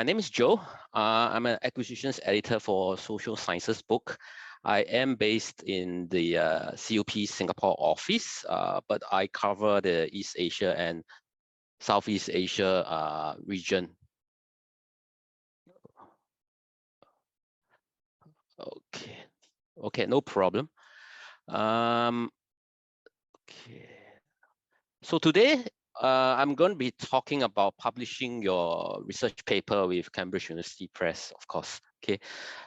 my name is Joe. I'm an acquisitions editor for Social Sciences book. I am based in the CUP Singapore office, but I cover the East Asia and Southeast Asia region. Okay, no problem. Okay. So today, I'm going to be talking about publishing your research paper with Cambridge University Press, of course. Okay.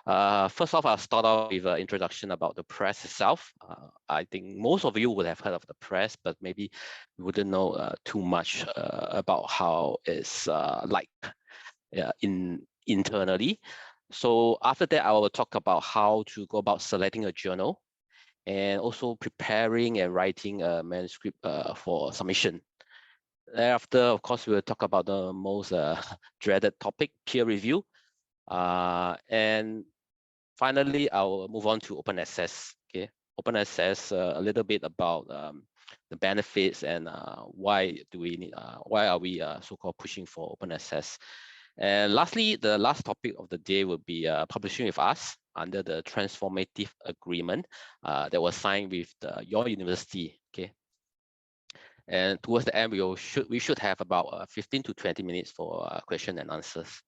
First off, I'll start off with an introduction about the press itself. I think most of you would have heard of the press, but maybe you wouldn't know too much about how it's like internally. So after that, I will talk about how to go about selecting a journal and also preparing and writing a manuscript for submission. Thereafter, of course, we'll talk about the most dreaded topic, peer review. And finally, I'll move on to open access. Okay, open access, a little bit about the benefits and why do we need, why are we so-called pushing for open access. And lastly, the last topic of the day will be publishing with us under the transformative agreement that was signed with your university. Okay, and towards the end, we should have about 15 to 20 minutes for question and answers.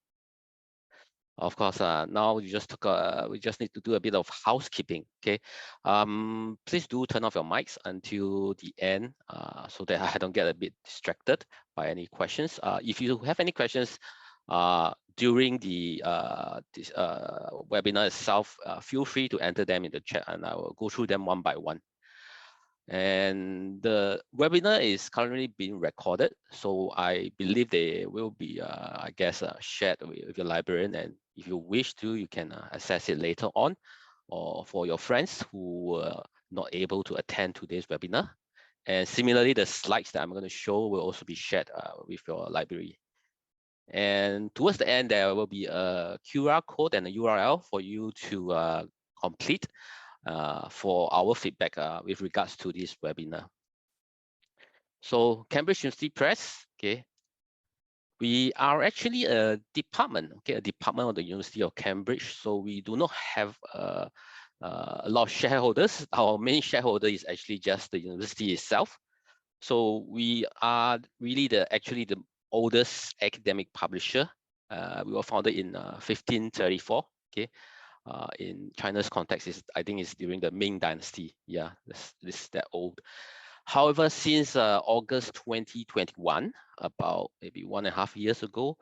Of course, now we just need to do a bit of housekeeping. Okay, please do turn off your mics until the end so that I don't get a bit distracted by any questions. If you have any questions during the this webinar itself, feel free to enter them in the chat, and I will go through them one by one. And the webinar is currently being recorded, so I believe they will be, I guess, shared with your librarian. And if you wish to, you can access it later on, or for your friends who were not able to attend today's webinar. And similarly, the slides that I'm going to show will also be shared with your library. And towards the end, there will be a QR code and a URL for you to complete for our feedback with regards to this webinar. So Cambridge University Press, okay, we are actually a department, okay, a department of the University of Cambridge. So we do not have a lot of shareholders. Our main shareholder is actually just the university itself. So we are really actually the oldest academic publisher. We were founded in 1534. Okay. In China's context, I think it's during the Ming Dynasty. Yeah, this is that old. However, since August 2021, about maybe 1.5 years ago,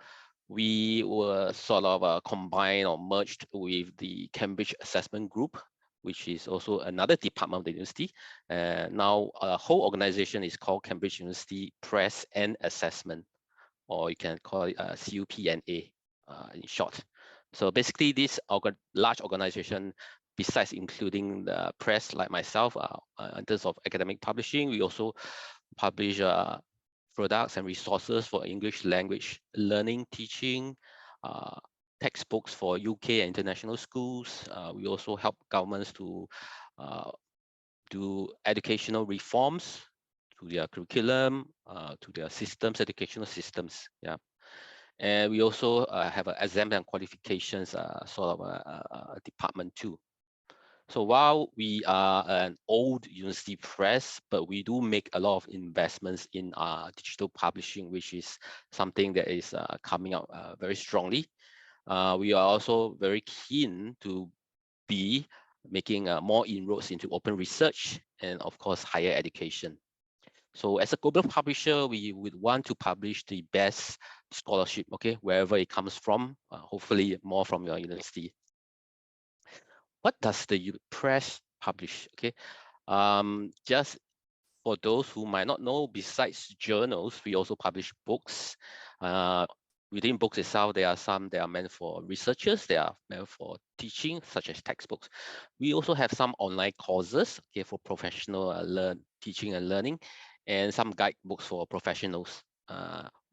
we were sort of combined or merged with the Cambridge Assessment Group, which is also another department of the university. Now, a whole organization is called Cambridge University Press and Assessment, or you can call it CUP-NA in short. So basically, this large organization, besides including the press like myself, in terms of academic publishing, we also publish products and resources for English language learning, teaching, textbooks for UK and international schools. We also help governments to do educational reforms to their curriculum, to their systems, educational systems. Yeah. And we also have an exam and qualifications sort of a department too. So while we are an old university press, but we do make a lot of investments in digital publishing, which is something that is coming out very strongly. We are also very keen to be making more inroads into open research and, of course, higher education. So as a global publisher, we would want to publish the best scholarship, okay, wherever it comes from, hopefully more from your university. What does the press publish, okay? Just for those who might not know, besides journals, we also publish books. Within books itself, there are some that are meant for researchers, they are meant for teaching, such as textbooks. We also have some online courses, okay, for professional teaching and learning, and some guidebooks for professionals.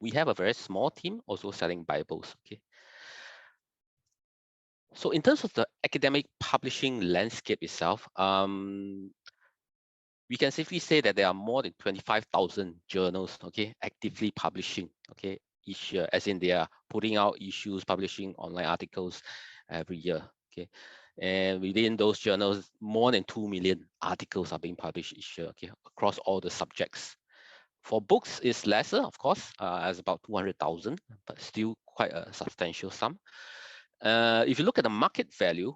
We have a very small team also selling Bibles, okay. So in terms of the academic publishing landscape itself, we can safely say that there are more than 25,000 journals, okay, actively publishing, okay, each year, as in they are putting out issues, publishing online articles every year. Okay, and within those journals, more than 2 million articles are being published each year. Okay, across all the subjects. For books, it's lesser, of course, as about 200,000, but still quite a substantial sum. If you look at the market value,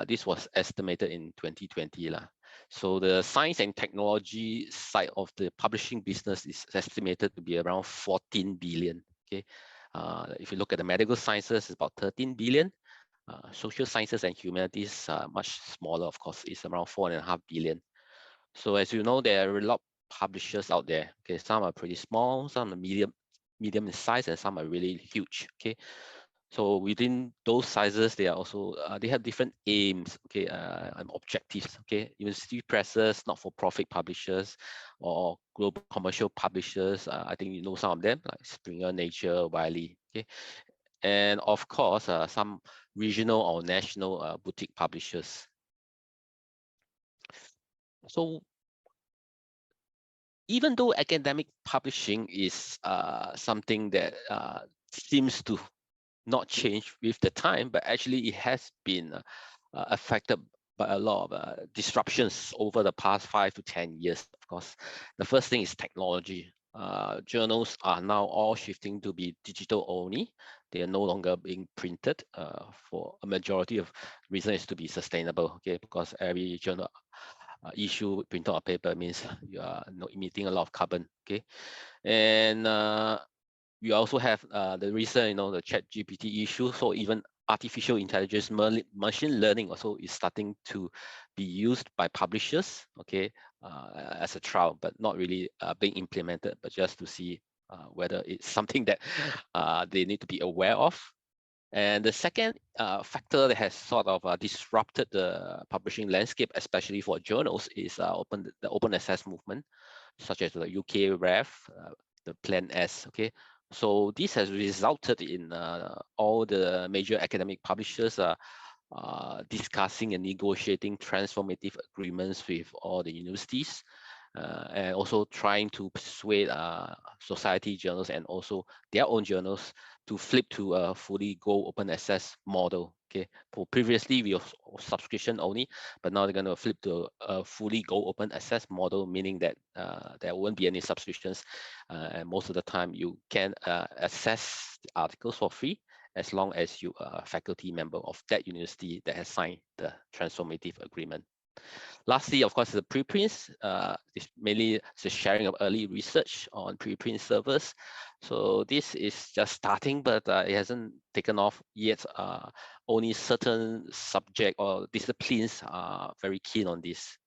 this was estimated in 2020. So the science and technology side of the publishing business is estimated to be around 14 billion. Okay, if you look at the medical sciences, it's about 13 billion. Social sciences and humanities are much smaller, of course, it's around 4.5 billion. So as you know, there are a lot of publishers out there. Okay, some are pretty small, some are medium in size, and some are really huge. Okay, so within those sizes, they are also they have different aims, okay, and objectives. Okay, university presses, not-for-profit publishers, or global commercial publishers. I think you know some of them, like Springer, Nature, Wiley. Okay, and of course, some regional or national boutique publishers. So even though academic publishing is something that seems to not change with the time, but actually it has been affected by a lot of disruptions over the past 5 to 10 years. Of course, the first thing is technology. Journals are now all shifting to be digital only. They are no longer being printed for a majority of reason is to be sustainable. Okay, because every journal issue printed on paper means you are not emitting a lot of carbon. Okay, and we also have the recent, the Chat GPT issue. So even artificial intelligence, machine learning also is starting to be used by publishers, okay, as a trial, but not really being implemented, but just to see whether it's something that they need to be aware of. And the second factor that has sort of disrupted the publishing landscape, especially for journals, is the open access movement, such as the UK REF, the Plan S. Okay, so this has resulted in all the major academic publishers discussing and negotiating transformative agreements with all the universities, and also trying to persuade society journals and also their own journals to flip to a fully go open access model. Okay, previously we were subscription only, but now they're going to flip to a fully go open access model, meaning that there won't be any subscriptions, and most of the time you can access the articles for free as long as you are a faculty member of that university that has signed the transformative agreement. Lastly, of course, the preprints is mainly the sharing of early research on preprint servers. So this is just starting, but it hasn't taken off yet. Only certain subject or disciplines are very keen on this.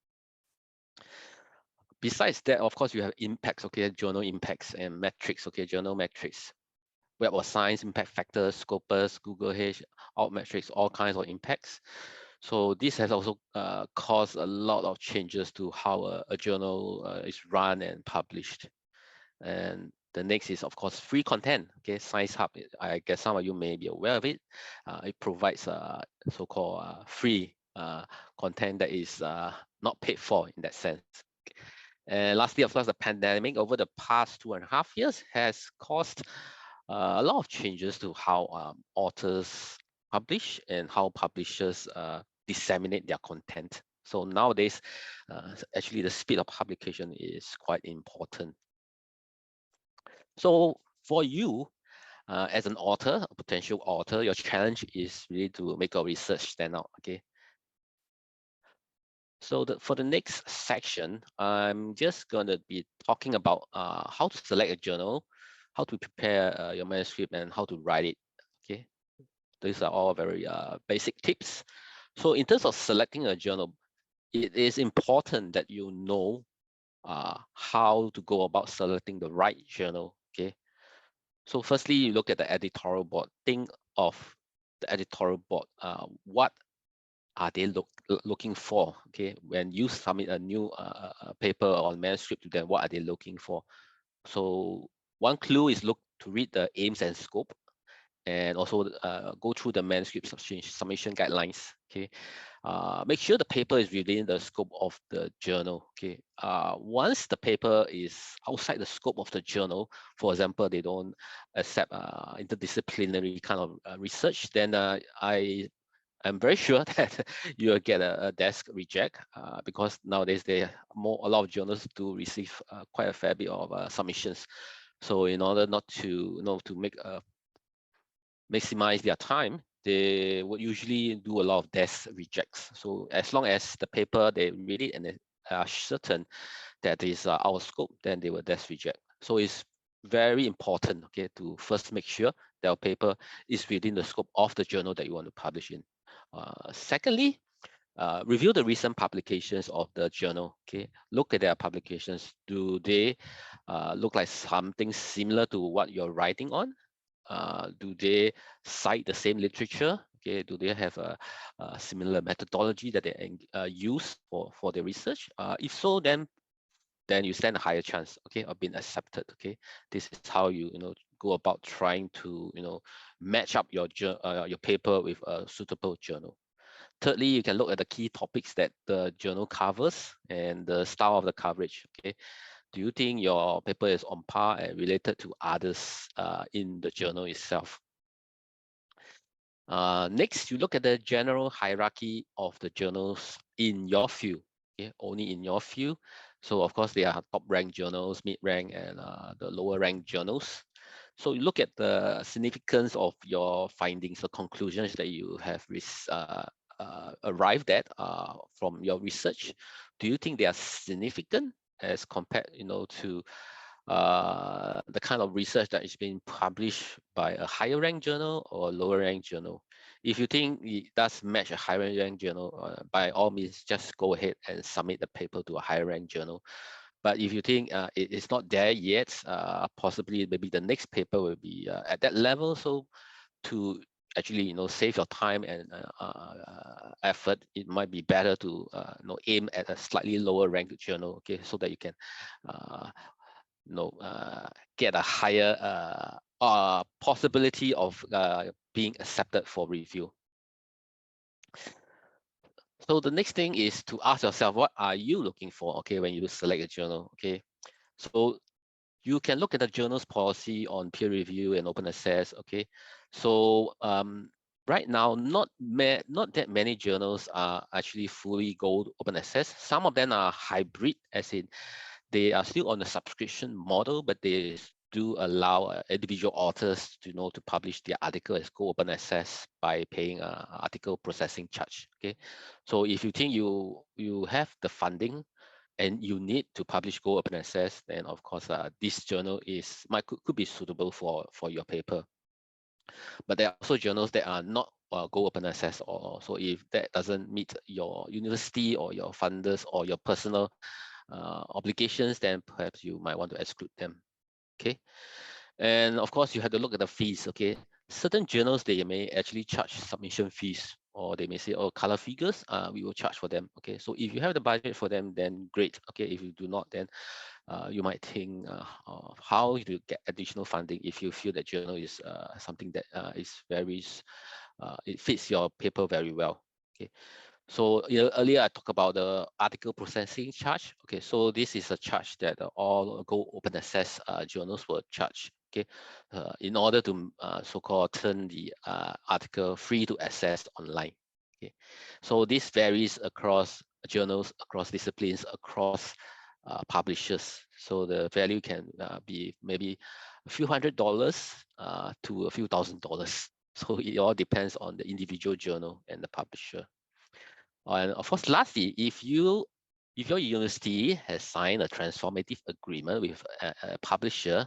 Besides that, of course, you have impacts, okay, journal impacts and metrics, okay, journal metrics. Web of Science, impact factors, Scopus, Google H, Altmetrics, all kinds of impacts. So this has also caused a lot of changes to how a journal is run and published. And the next is, of course, free content. Okay, Science Hub, I guess some of you may be aware of it. It provides so-called free content that is not paid for in that sense. And lastly, of course, the pandemic over the past 2.5 years has caused a lot of changes to how authors publish and how publishers disseminate their content. So nowadays, actually the speed of publication is quite important. So for you, as an author, a potential author, your challenge is really to make your research stand out, okay? So for the next section, I'm just going to be talking about how to select a journal, how to prepare your manuscript, and how to write it. Okay, these are all very basic tips. So in terms of selecting a journal, it is important that you know how to go about selecting the right journal. Okay, so firstly, you look at the editorial board. Think of the editorial board. What are they looking for? Okay, when you submit a new paper or manuscript to them, what are they looking for? So one clue is look to read the aims and scope. and also go through the manuscript submission guidelines. Okay, make sure the paper is within the scope of the journal. Okay, once the paper is outside the scope of the journal, for example, they don't accept interdisciplinary kind of research, then I'm very sure that you will get a desk reject because nowadays a lot of journals do receive quite a fair bit of submissions. So in order not to to maximize their time, they would usually do a lot of desk rejects. So as long as the paper they read it and they are certain that is our scope, then they will desk reject. So it's very important, okay, to first make sure that our paper is within the scope of the journal that you want to publish in. Secondly, review the recent publications of the journal. Okay, look at their publications. Do they look like something similar to what you're writing on? Do they cite the same literature? Okay, do they have a similar methodology that they use for their research? If so, then you stand a higher chance, okay, of being accepted. Okay, this is how you go about trying to match up your paper with a suitable journal. Thirdly, you can look at the key topics that the journal covers and the style of the coverage. Okay, do you think your paper is on par and related to others in the journal itself? Next, you look at the general hierarchy of the journals in your field. Okay, only in your field. So of course, there are top-ranked journals, mid-rank, and the lower-ranked journals. So you look at the significance of your findings, the conclusions that you have arrived at from your research. Do you think they are significant as compared, to the kind of research that is being published by a higher ranked journal or lower ranked journal? If you think it does match a higher ranked journal, by all means, just go ahead and submit the paper to a higher ranked journal. But if you think it is not there yet, possibly maybe the next paper will be at that level. So to actually save your time and effort, it might be better to aim at a slightly lower ranked journal. Okay, so that you can get a higher possibility of being accepted for review. So the next thing is to ask yourself, what are you looking for, okay, when you select a journal? Okay, so you can look at the journal's policy on peer review and open access. Okay, so right now, not that many journals are actually fully gold open access. Some of them are hybrid, as in they are still on the subscription model, but they do allow individual authors to publish their article as go open access by paying an article processing charge. Okay, so if you think you have the funding and you need to publish go open access, then of course this journal could be suitable for your paper. But there are also journals that are not go open access, or so if that doesn't meet your university or your funders or your personal obligations, then perhaps you might want to exclude them. Okay, and of course you have to look at the fees. Okay, certain journals, they may actually charge submission fees, or they may say, oh, color figures, we will charge for them. Okay, so if you have the budget for them, then great. Okay, if you do not, then you might think of how to get additional funding if you feel that journal is something that is very it fits your paper very well. Okay, so earlier I talked about the article processing charge. Okay, so this is a charge that all go open access journals will charge. Okay, in order to so-called turn the article free to access online. Okay, so this varies across journals, across disciplines, across publishers. So the value can be maybe a few $100s to a few $1,000s. So it all depends on the individual journal and the publisher. And of course, lastly, if your university has signed a transformative agreement with a publisher,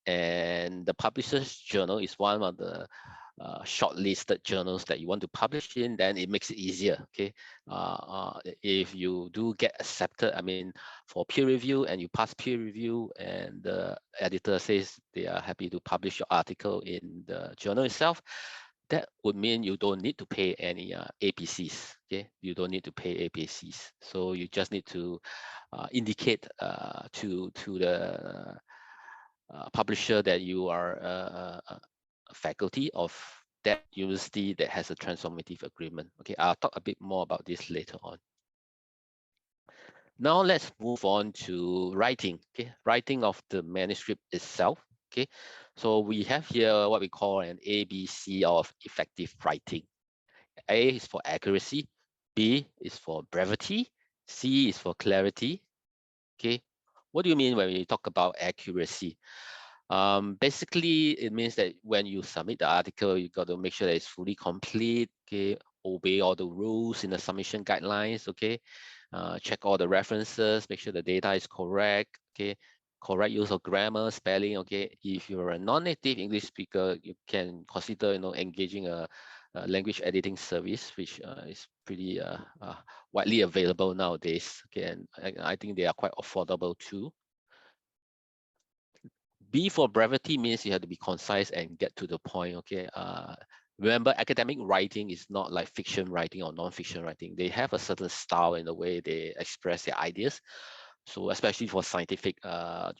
and the publisher's journal is one of the shortlisted journals that you want to publish in, then it makes it easier. Okay, if you do get accepted, I mean, for peer review, and you pass peer review, and the editor says they are happy to publish your article in the journal itself, that would mean you don't need to pay any APCs. Okay, you don't need to pay APCs. So you just need to indicate to the publisher that you are faculty of that university that has a transformative agreement. Okay, I'll talk a bit more about this later on. Now let's move on to writing. Okay, writing of the manuscript itself. Okay, so we have here what we call an ABC of effective writing. A is for accuracy, B is for brevity, C is for clarity. Okay, what do you mean when we talk about accuracy? Basically, it means that when you submit the article, you got to make sure that it's fully complete. Okay, obey all the rules in the submission guidelines. Okay, check all the references, make sure the data is correct. Okay, correct use of grammar, spelling. Okay, if you're a non-native English speaker, you can consider engaging a language editing service, which is pretty widely available nowadays. Okay, and I think they are quite affordable too. B for brevity means you have to be concise and get to the point. Okay. Remember, academic writing is not like fiction writing or non-fiction writing. They have a certain style in the way they express their ideas. So especially for scientific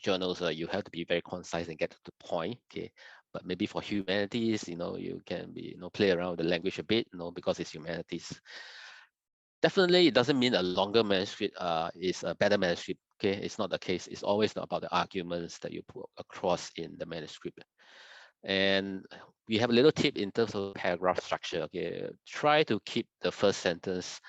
journals, you have to be very concise and get to the point. Okay. But maybe for humanities, you can be, play around with the language a bit, because it's humanities. Definitely, it doesn't mean a longer manuscript is a better manuscript. Okay, it's not the case. It's always not about the arguments that you put across in the manuscript. And we have a little tip in terms of paragraph structure. Okay, try to keep the first sentence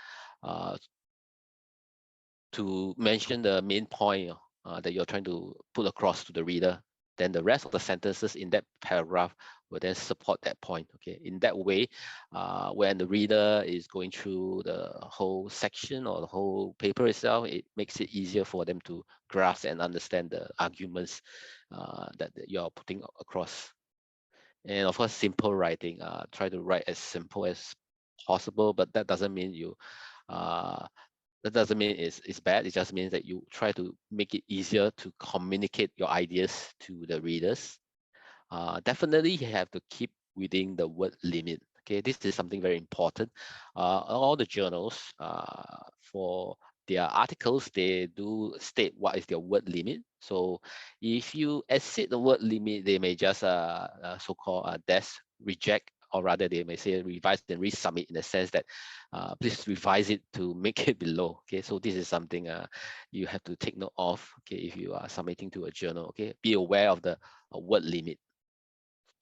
to mention the main point that you're trying to put across to the reader. Then the rest of the sentences in that paragraph will then support that point. Okay, in that way, when the reader is going through the whole section or the whole paper itself, it makes it easier for them to grasp and understand the arguments that you're putting across. And of course, simple writing. Try to write as simple as possible, but that doesn't mean it's bad. It just means that you try to make it easier to communicate your ideas to the readers. Definitely, you have to keep within the word limit. Okay, this is something very important. All the journals, for their articles, they do state what is their word limit. So if you exceed the word limit, they may just so-called reject, or rather they may say revise and resubmit, in the sense that please revise it to make it below. Okay, so this is something you have to take note of. Okay, if you are submitting to a journal. Okay, be aware of the word limit.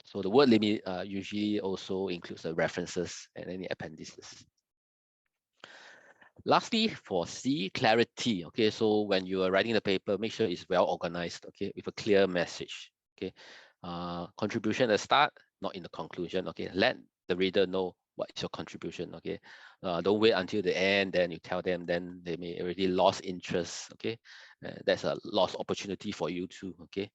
So the word limit usually also includes the references and any appendices. Lastly, for C, clarity. Okay, so when you are writing the paper, make sure it's well organized. Okay, with a clear message. Okay, contribution at the start, not in the conclusion. Okay, let the reader know what is your contribution. Okay, don't wait until the end, then you tell them, then they may already lost interest. Okay, that's a lost opportunity for you too. Okay,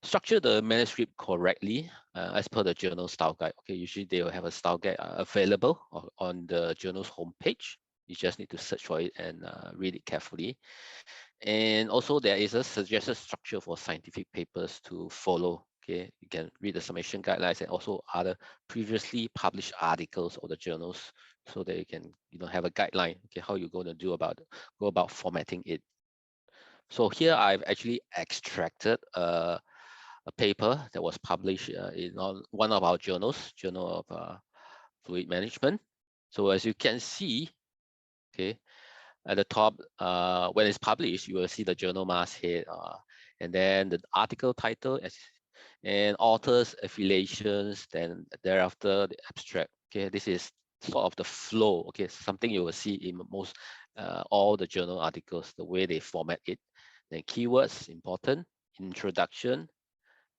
structure the manuscript correctly as per the journal style guide. Okay, usually they will have a style guide available on the journal's homepage. You just need to search for it and read it carefully. And also there is a suggested structure for scientific papers to follow. Okay, you can read the submission guidelines and also other previously published articles of the journals, so that you can have a guideline. Okay, how you're going to go about formatting it. So here I've actually extracted a paper that was published in one of our journals, Journal of Fluid Management. So as you can see, okay, at the top, when it's published, you will see the journal masthead, and then the article title and authors, affiliations, then thereafter the abstract. Okay, this is sort of the flow. Okay, something you will see in most all the journal articles, the way they format it. Then keywords, important, introduction,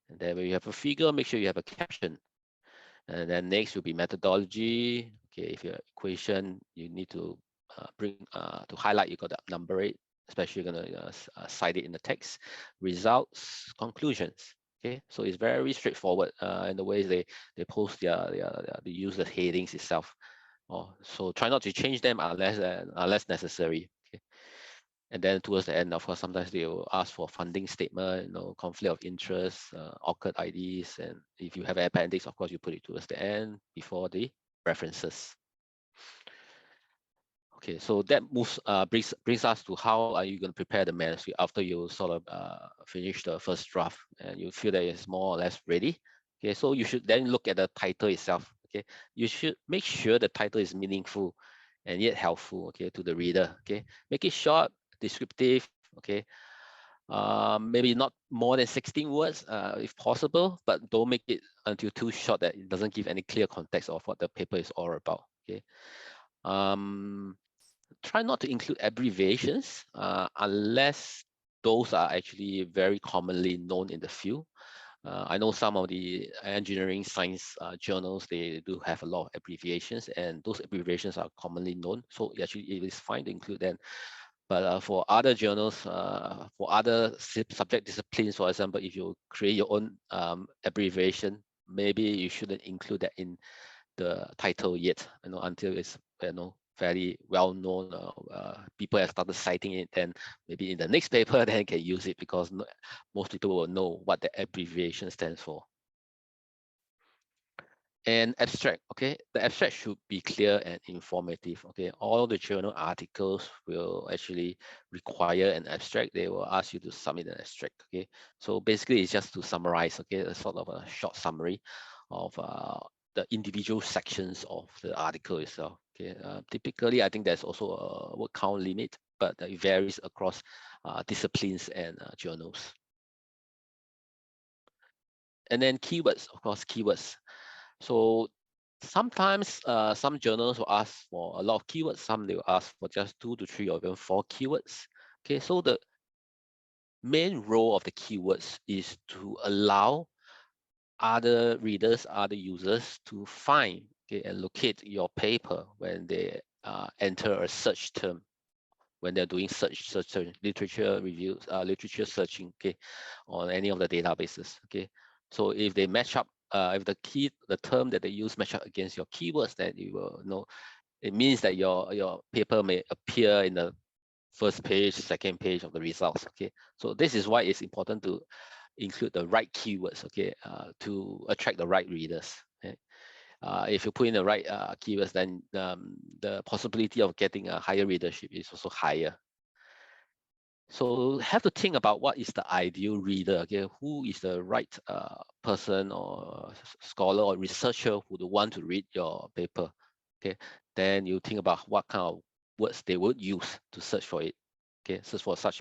and then when you have a figure, make sure you have a caption. And then next will be methodology. Okay, if your equation, you need to bring to highlight, you got to number it, especially you're gonna cite it in the text. Results, conclusions. Okay, so it's very straightforward in the ways they post they use the headings itself. So try not to change them unless necessary. Okay. And then towards the end, of course, sometimes they will ask for funding statement, conflict of interest, OCCAD IDs, and if you have an appendix, of course, you put it towards the end before the references. Okay, so that brings us to how are you going to prepare the manuscript after you sort of finish the first draft and you feel that it's more or less ready. Okay, so you should then look at the title itself. Okay, you should make sure the title is meaningful and yet helpful. Okay, to the reader. Okay, make it short, descriptive. Okay, maybe not more than 16 words if possible, but don't make it until too short that it doesn't give any clear context of what the paper is all about. Okay, try not to include abbreviations unless those are actually very commonly known in the field. I know some of the engineering science journals, they do have a lot of abbreviations, and those abbreviations are commonly known. So actually it is fine to include them. But for other journals, for other subject disciplines, for example, if you create your own abbreviation, maybe you shouldn't include that in the title yet, until it's fairly well known. People have started citing it, then maybe in the next paper, then can use it, because most people will know what the abbreviation stands for. And abstract, okay, the abstract should be clear and informative. Okay, all the journal articles will actually require an abstract. They will ask you to submit an abstract. Okay, so basically it's just to summarize, okay, a sort of a short summary of the individual sections of the article itself. Okay, typically I think there's also a word count limit, but it varies across disciplines and journals. And then keywords, of course, keywords. So sometimes some journals will ask for a lot of keywords, some they will ask for just 2 to 3 or even 4 keywords. Okay, so the main role of the keywords is to allow other readers, other users to find, okay, and locate your paper when they enter a search term, when they're doing search literature reviews, literature searching, okay, on any of the databases. Okay, so if they match up, if the term that they use match up against your keywords, then you will know it means that your paper may appear in the first page, second page of the results. Okay, so this is why it's important to include the right keywords, okay, to attract the right readers. Okay? If you put in the right keywords, then the possibility of getting a higher readership is also higher. So have to think about what is the ideal reader. Okay, who is the right person or scholar or researcher who would want to read your paper. Okay, then you think about what kind of words they would use to search for it. Okay, search for such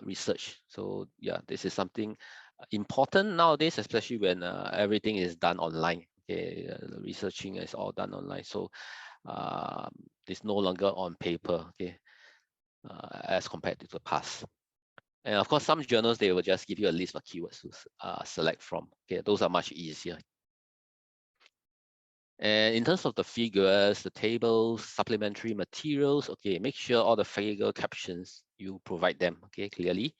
research. So yeah, this is something important nowadays, especially when everything is done online. Okay, researching is all done online. So it's no longer on paper. Okay, as compared to the past. And of course, some journals, they will just give you a list of keywords to select from. Okay, those are much easier. And in terms of the figures, the tables, supplementary materials, okay, make sure all the figure captions, you provide them, okay, clearly.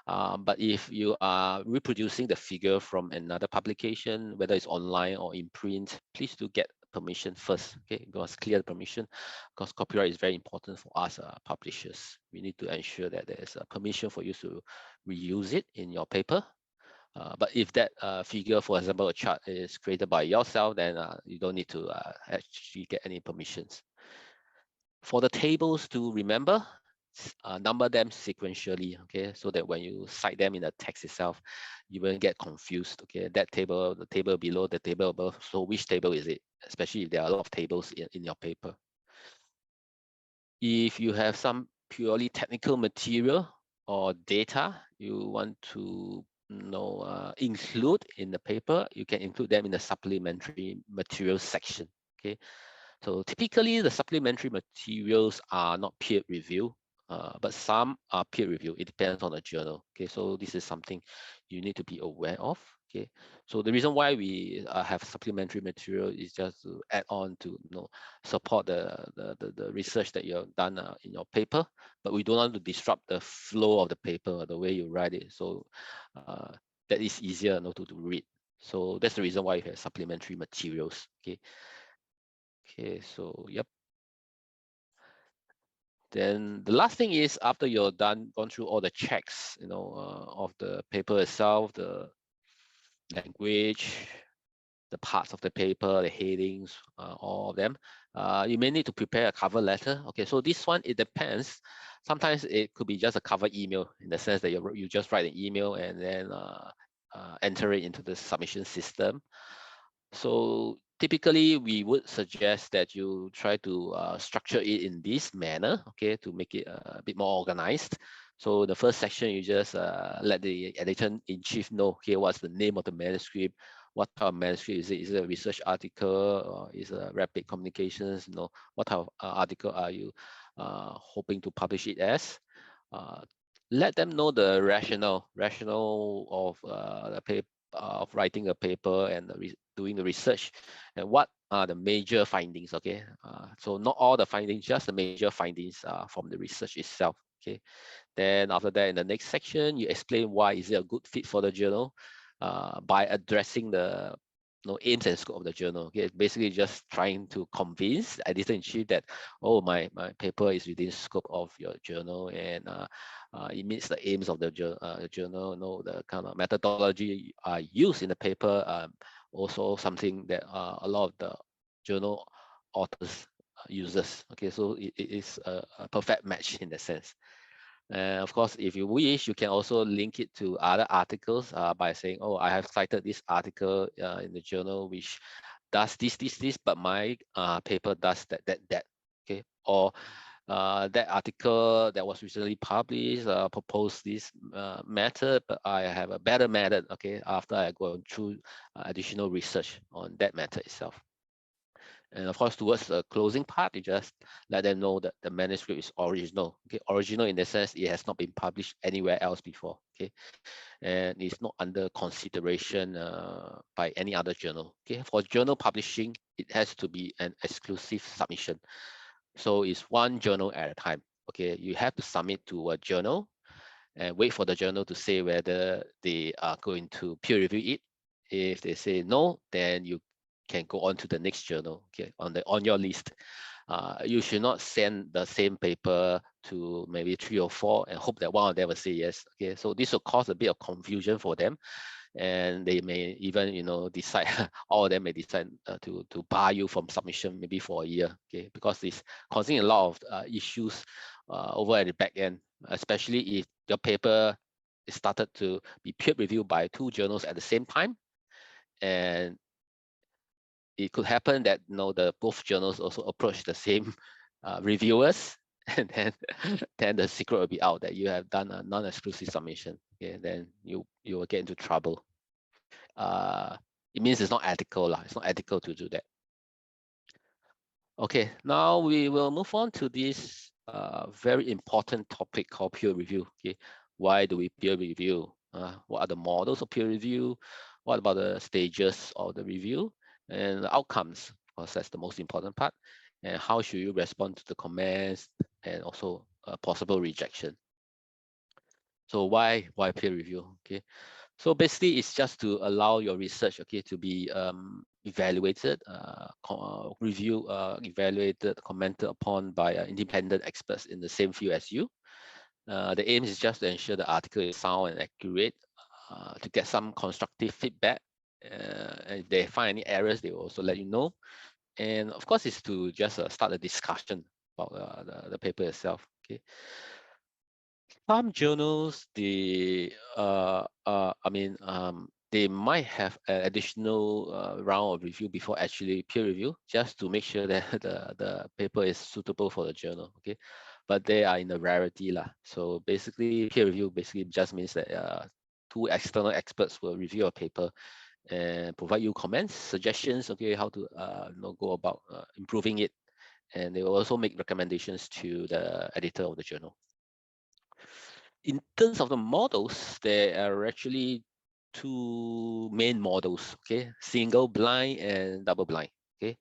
But if you are reproducing the figure from another publication, whether it's online or in print, please do get permission first, okay? Because clear permission, because copyright is very important for us publishers. We need to ensure that there's a permission for you to reuse it in your paper. But if that figure, for example, a chart is created by yourself, then you don't need to actually get any permissions. For the tables to remember, number them sequentially, okay, so that when you cite them in the text itself, you won't get confused. Okay, that table, the table below, the table above, so which table is it, especially if there are a lot of tables in your paper. If you have some purely technical material or data you want to include in the paper, you can include them in the supplementary materials section. Okay, so typically the supplementary materials are not peer review, but some are peer review. It depends on the journal. Okay, so this is something you need to be aware of. Okay, so the reason why we have supplementary material is just to add on to support the research that you have done in your paper, but we don't want to disrupt the flow of the paper, the way you write it. So that is easier to read. So that's the reason why you have supplementary materials. Okay. Okay, so yep. Then the last thing is, after you're gone through all the checks, of the paper itself, the language, the parts of the paper, the headings, all of them, you may need to prepare a cover letter. Okay, so this one, it depends. Sometimes it could be just a cover email, in the sense that you just write an email and then enter it into the submission system. So typically, we would suggest that you try to structure it in this manner, okay, to make it a bit more organized. So the first section, you just let the editor-in-chief know, okay, what's the name of the manuscript, what type of manuscript is it? Is it a research article or is it a rapid communications? You know, what type of article are you hoping to publish it as? Let them know the rationale of the paper, of writing a paper and doing the research, and what are the major findings. Okay, so not all the findings, just the major findings from the research itself. Okay, then after that, in the next section, you explain why is it a good fit for the journal by addressing the aims and scope of the journal. Okay, basically just trying to convince the editor-in-chief that, oh, my paper is within scope of your journal, and it meets the aims of the journal. The kind of methodology used in the paper, also something that a lot of the journal authors uses. Okay, so it is a perfect match in that sense. Of course, if you wish, you can also link it to other articles by saying, oh, I have cited this article in the journal which does this, but my paper does that. Okay, or that article that was recently published proposed this method, but I have a better method. Okay, after I go through additional research on that method itself. And of course, towards the closing part, you just let them know that the manuscript is original. Okay, original in the sense it has not been published anywhere else before. Okay, and it's not under consideration by any other journal. Okay, for journal publishing, it has to be an exclusive submission. So it's one journal at a time. Okay, you have to submit to a journal and wait for the journal to say whether they are going to peer review it. If they say no, then you can go on to the next journal. Okay, on your list. You should not send the same paper to maybe 3 or 4 and hope that one of them will say yes. Okay, so this will cause a bit of confusion for them, and they may even decide all of them may decide to bar you from submission maybe for a year. Okay, because it's causing a lot of issues over at the back end, especially if your paper is started to be peer reviewed by 2 journals at the same time, and it could happen that the both journals also approach the same reviewers, and then the secret will be out that you have done a non-exclusive submission. Okay, then you will get into trouble. It means it's not ethical lah. It's not ethical to do that. Okay, now we will move on to this very important topic called peer review. Okay, why do we peer review? What are the models of peer review? What about the stages of the review and the outcomes? Of course, that's the most important part. And how should you respond to the comments and also possible rejection? So why peer review? Okay, so basically it's just to allow your research, okay, to be evaluated, evaluated, commented upon by independent experts in the same field as you. The aim is just to ensure the article is sound and accurate, to get some constructive feedback. And if they find any errors, they will also let you know. And of course, it's to just start a discussion about the paper itself. Okay. Some journals, they might have an additional round of review before actually peer review, just to make sure that the paper is suitable for the journal. Okay, but they are in the rarity lah. So basically, peer review basically just means that 2 external experts will review a paper and provide you comments, suggestions. Okay, how to go about improving it, and they will also make recommendations to the editor of the journal. In terms of the models, there are actually 2 main models, okay? Single blind and double blind, okay?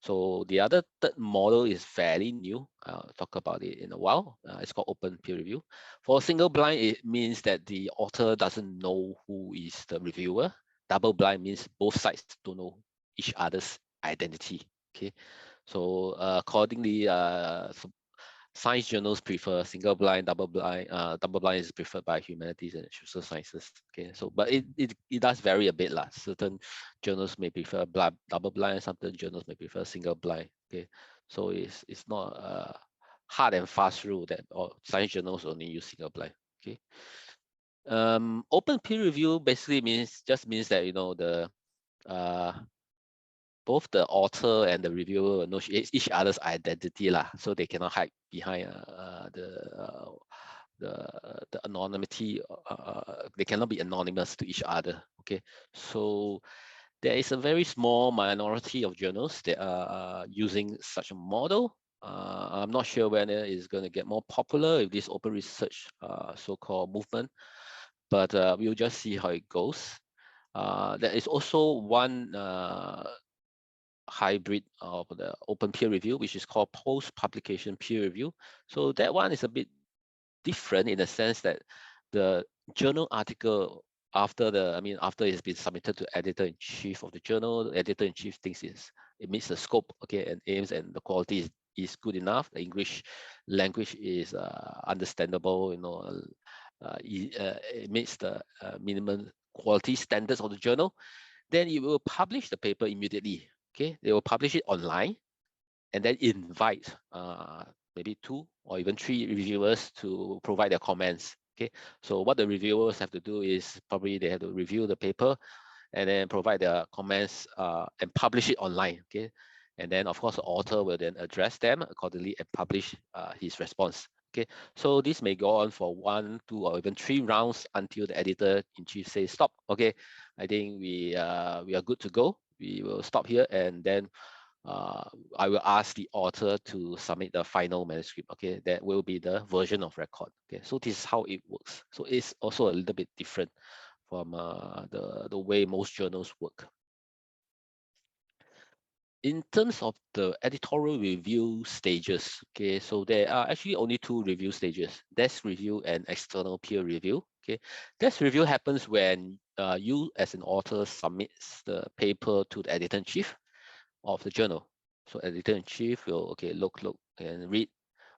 So the other third model is fairly new. I'll talk about it in a while. It's called open peer review. For single blind, it means that the author doesn't know who is the reviewer. Double blind means both sides don't know each other's identity, okay? So accordingly, science journals prefer single blind, double blind. Double blind is preferred by humanities and social sciences. Okay, so but it does vary a bit lah. Certain journals may prefer double blind, certain journals may prefer single blind. Okay, so it's not a hard and fast rule that all science journals only use single blind. Okay, Open peer review basically means that the both the author and the reviewer know each other's identity lah, so they cannot hide behind the anonymity. They cannot be anonymous to each other. Okay, so there is a very small minority of journals that are using such a model. I'm not sure whether it's going to get more popular with this open research so-called movement, but we'll just see how it goes. There is also one hybrid of the open peer review, which is called post-publication peer review. So that one is a bit different in the sense that the journal article after it's been submitted to editor-in-chief of the journal, the editor-in-chief thinks it meets the scope, okay, and aims and the quality is good enough. The English language is understandable, it meets the minimum quality standards of the journal. Then it will publish the paper immediately. Okay, they will publish it online and then invite maybe 2 or even 3 reviewers to provide their comments. Okay, so what the reviewers have to do is probably they have to review the paper and then provide their comments and publish it online. Okay, and then of course the author will then address them accordingly and publish his response. Okay, so this may go on for 1, 2, or even 3 rounds until the editor-in-chief says stop. Okay, I think we are good to go. We will stop here, and then I will ask the author to submit the final manuscript. Okay, that will be the version of record. Okay, so this is how it works. So it's also a little bit different from the way most journals work. In terms of the editorial review stages, okay, so there are actually only 2 review stages: desk review and external peer review. Okay, desk review happens when you as an author submits the paper to the editor-in-chief of the journal. So editor-in-chief will look and read.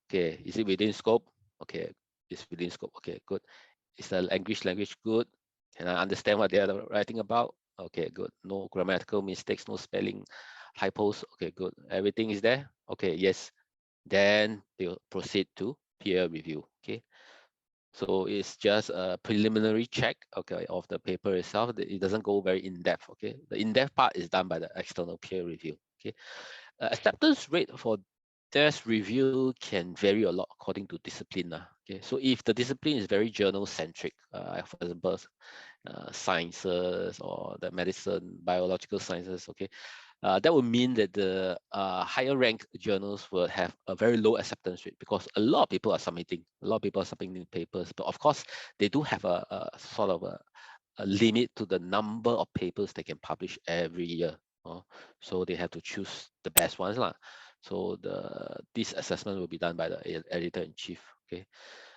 Okay, is it within scope? Okay, it's within scope. Okay, good. Is the language good? Can I understand what they are writing about? Okay, good. No grammatical mistakes, no spelling typos. Okay, good. Everything is there. Okay, yes. Then they'll proceed to peer review. Okay, so it's just a preliminary check, okay, of the paper itself. It doesn't go very in depth. Okay, the in depth part is done by the external peer review. Okay, acceptance rate for desk review can vary a lot according to discipline. Okay, so if the discipline is very journal centric, for example, sciences or the medicine, biological sciences, okay, that would mean that the higher ranked journals will have a very low acceptance rate because a lot of people are submitting, papers. But of course, they do have a sort of a limit to the number of papers they can publish every year. So they have to choose the best ones lah. So this assessment will be done by the editor-in-chief. Okay,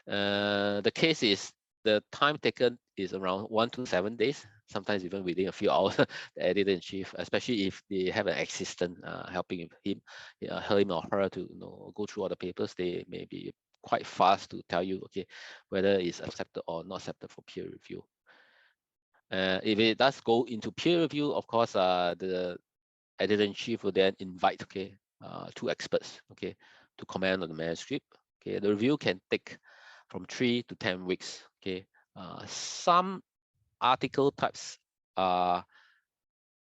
the case is the time taken is around 1 to 7 days, sometimes even within a few hours. The editor-in-chief, especially if they have an assistant helping him or her to go through all the papers, they may be quite fast to tell you, okay, whether it's accepted or not accepted for peer review. If it does go into peer review, of course, the editor-in-chief will then invite 2 experts, okay, to comment on the manuscript. Okay, the review can take from 3 to 10 weeks. Okay, some article types are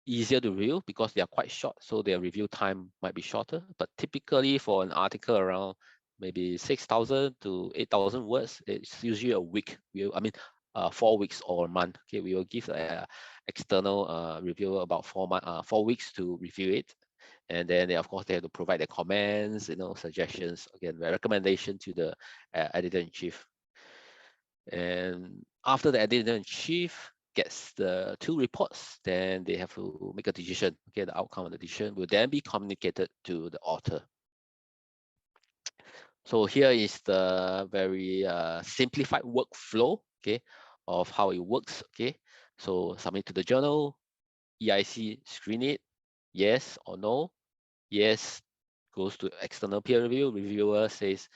easier to review because they are quite short, so their review time might be shorter. But typically for an article around maybe 6,000 to 8,000 words, it's usually a week. 4 weeks or a month. Okay, we will give an external reviewer about 4 weeks to review it, and then of course they have to provide their comments, suggestions, again, recommendation to the editor-in-chief. And after the editor-in-chief gets the 2 reports, then they have to make a decision. Okay, the outcome of the decision will then be communicated to the author. So here is the very simplified workflow, okay, of how it works. Okay, so submit to the journal, EIC screen it, yes or no. Yes goes to external peer review. Reviewer says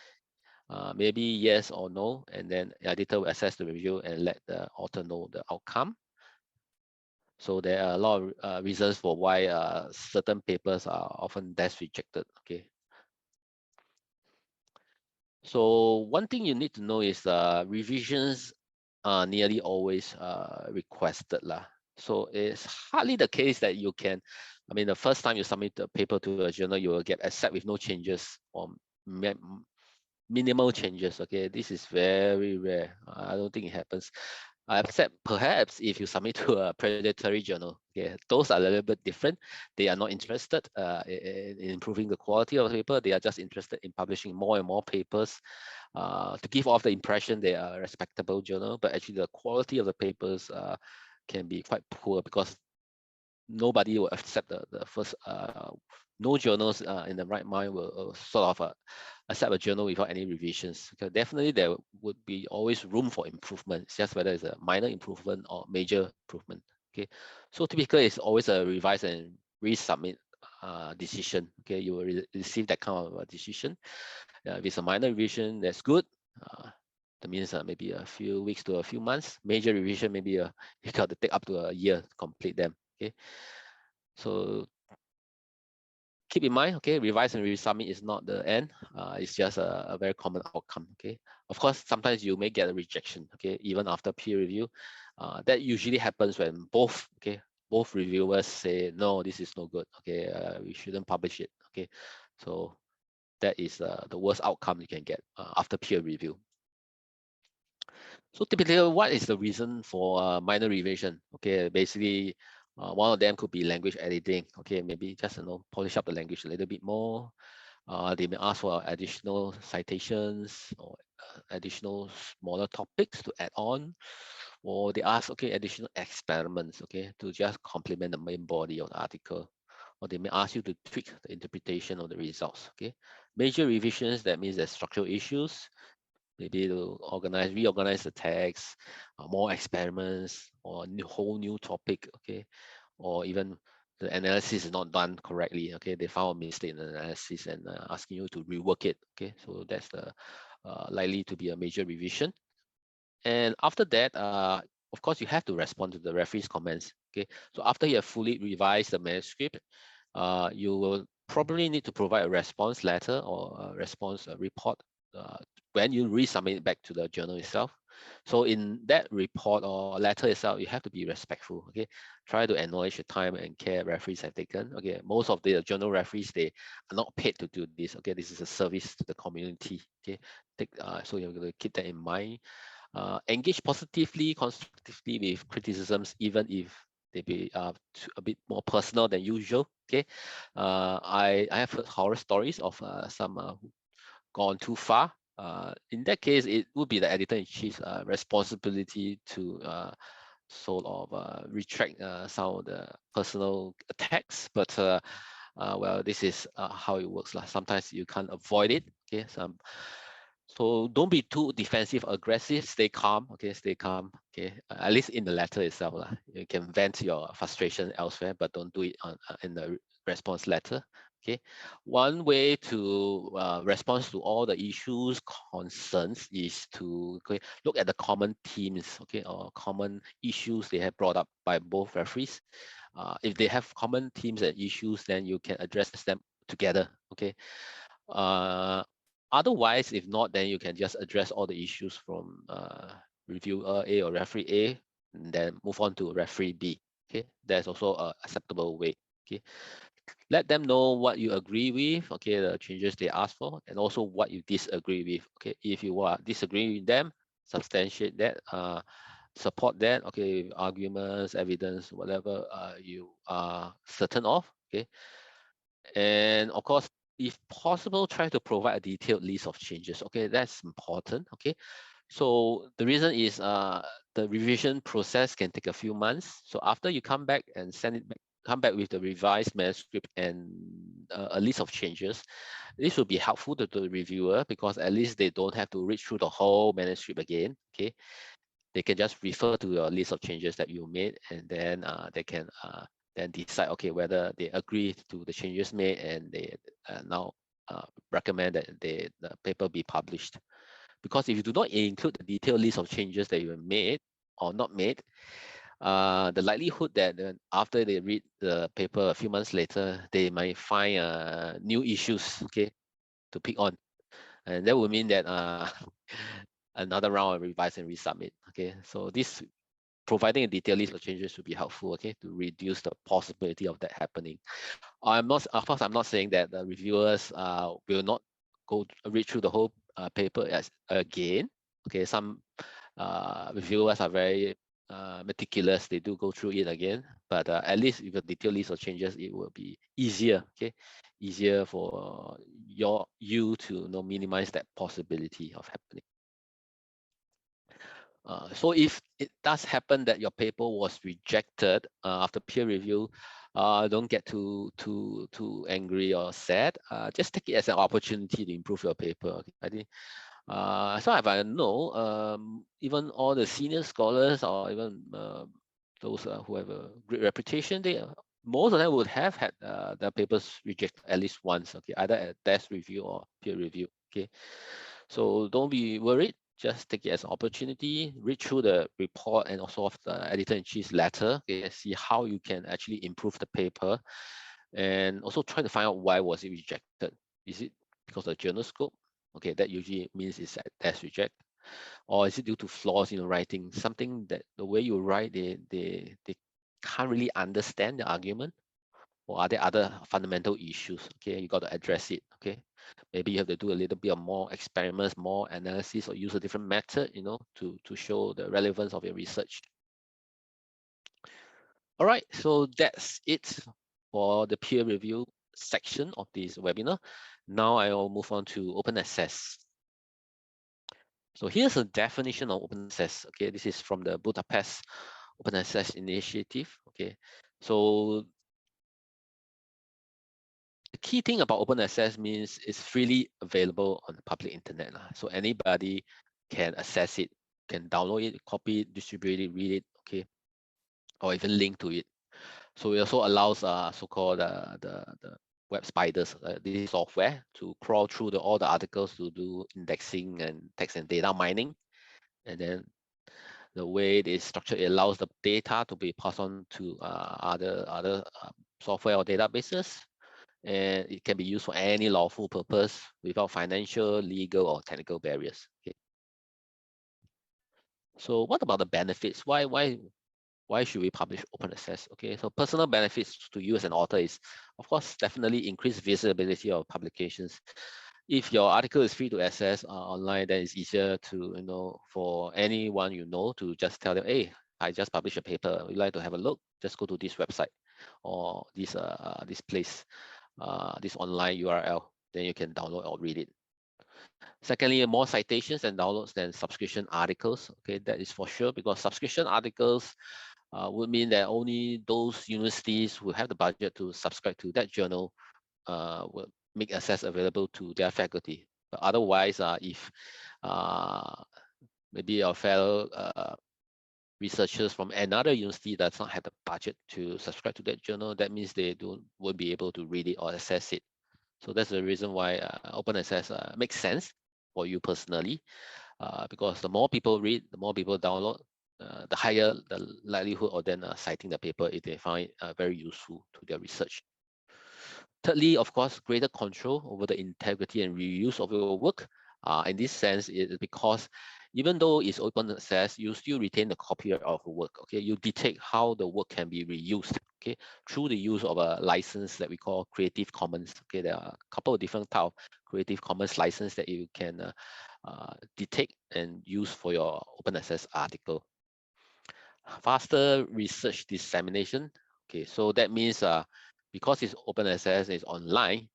maybe yes or no, and then the editor will assess the review and let the author know the outcome. So there are a lot of reasons for why certain papers are often desk rejected. Okay. So one thing you need to know is revisions nearly always requested lah. So it's hardly the case that you can, I mean, the first time you submit the paper to a journal, you will get accept with no changes or minimal changes. Okay, this is very rare. I don't think it happens. Except perhaps if you submit to a predatory journal. Okay, those are a little bit different. They are not interested in improving the quality of the paper. They are just interested in publishing more and more papers to give off the impression they are a respectable journal. But actually, the quality of the papers can be quite poor because nobody will accept the first. No journals in the right mind will sort of accept a journal without any revisions. Because definitely there would be always room for improvement. It's just whether it's a minor improvement or major improvement. Okay, so typically it's always a revise and resubmit decision. Okay, you will receive that kind of decision. If it's a minor revision, that's good. That means maybe a few weeks to a few months. Major revision, maybe you got to take up to a year to complete them. Okay, so keep in mind, okay, revise and resubmit is not the end. It's just a very common outcome. Okay, of course, sometimes you may get a rejection. Okay, even after peer review, that usually happens when both reviewers say no, this is no good. Okay, we shouldn't publish it. Okay, so that is the worst outcome you can get after peer review. So typically, what is the reason for minor revision? Okay, basically, one of them could be language editing. Okay, maybe just polish up the language a little bit more. They may ask for additional citations or additional smaller topics to add on, or they ask additional experiments to just complement the main body of the article, or they may ask you to tweak the interpretation of the results. Major revisions, that means there's structural issues, maybe to reorganize the text, more experiments, or whole new topic, or even the analysis is not done correctly. They found a mistake in the analysis and asking you to rework it. So that's the likely to be a major revision. And after that, of course, you have to respond to the referee's comments. So after you have fully revised the manuscript, you will probably need to provide a response letter or a response report when you resubmit it back to the journal itself. So in that report or letter itself, you have to be respectful. Try to acknowledge the time and care referees have taken. Most of the journal referees, they are not paid to do this. This is a service to the community. So you have to keep that in mind. Engage positively, constructively with criticisms, even if they be a bit more personal than usual. I have heard horror stories of some gone too far. In that case, it would be the editor-in-chief's responsibility to sort of retract some of the personal attacks. But well, this is how it works. Sometimes you can't avoid it. So don't be too defensive, aggressive. Stay calm. Stay calm. At least in the letter itself, you can vent your frustration elsewhere, but don't do it in the response letter. One way to respond to all the issues, concerns is to look at the common themes, or common issues they have brought up by both referees. If they have common themes and issues, then you can address them together. Otherwise, if not, then you can just address all the issues from reviewer A or referee A, and then move on to referee B. That's also an acceptable way. Let them know what you agree with, the changes they ask for, and also what you disagree with. If you are disagreeing with them, substantiate that, support that, arguments, evidence, whatever you are certain of. And of course, if possible, try to provide a detailed list of changes. That's important. So the reason is the revision process can take a few months. So after you come back and send it back, come back with the revised manuscript and a list of changes, this will be helpful to the reviewer because at least they don't have to read through the whole manuscript again. They can just refer to your list of changes that you made, and then they can then decide whether they agree to the changes made, and they now recommend that the paper be published. Because if you do not include the detailed list of changes that you have made or not made, the likelihood that after they read the paper a few months later, they might find new issues to pick on, and that would mean that another round of revise and resubmit. Okay, so this providing a detailed list of changes would be helpful, okay, to reduce the possibility of that happening. Of course, I'm not saying that the reviewers will not read through the whole paper again. Okay, some reviewers are very meticulous. They do go through it again, but at least with a detailed list of changes, it will be easier. Okay, easier for you to minimize that possibility of happening. So if it does happen that your paper was rejected after peer review, don't get too angry or sad. Just take it as an opportunity to improve your paper. Okay? I think as far as I know, even all the senior scholars or even those who have a great reputation, most of them would have had their papers rejected at least once. Okay, either at desk review or peer review. Okay, so don't be worried. Just take it as an opportunity, read through the report and also of the editor-in-chief's letter, okay, see how you can actually improve the paper, and also try to find out why was it rejected. Is it because of the journal scope? Okay, that usually means it's as reject. Or is it due to flaws in the writing? Something that the way you write, they can't really understand the argument, or are there other fundamental issues? Okay, you got to address it. Okay, maybe you have to do a little bit of more experiments, more analysis, or use a different method, to show the relevance of your research. All right, so that's it for the peer review section of this webinar. Now I will move on to open access. So here's a definition of open access. Okay, this is from the Budapest Open Access Initiative. Okay, so the key thing about open access means it's freely available on the public internet. So anybody can access it, can download it, copy it, distribute it, read it, okay, or even link to it. So it also allows so-called the web spiders, this software, to crawl through all the articles to do indexing and text and data mining. And then the way it is structured, it allows the data to be passed on to other software or databases, and it can be used for any lawful purpose without financial, legal, or technical barriers. Okay. So what about the benefits? Why should we publish open access? Okay, so personal benefits to you as an author is, of course, definitely increase visibility of publications. If your article is free to access online, then it's easier to, for anyone to just tell them, hey, I just published a paper. Would you like to have a look? Just go to this website or this place, this online URL. Then you can download or read it. Secondly, more citations and downloads than subscription articles. Okay, that is for sure, because subscription articles would mean that only those universities who have the budget to subscribe to that journal will make access available to their faculty. But otherwise, if maybe your fellow researchers from another university does not have the budget to subscribe to that journal, that means they won't be able to read it or access it. So that's the reason why open access makes sense for you personally, because the more people read, the more people download, the higher the likelihood of them citing the paper if they find it very useful to their research. Thirdly, of course, greater control over the integrity and reuse of your work. In this sense, it is because even though it's open access, you still retain the copyright of the work. Okay, you dictate how the work can be reused. Okay, through the use of a license that we call Creative Commons. Okay, there are a couple of different type of Creative Commons license that you can detect and use for your open access article. Faster research dissemination. Okay, so that means because it's open access, it's online,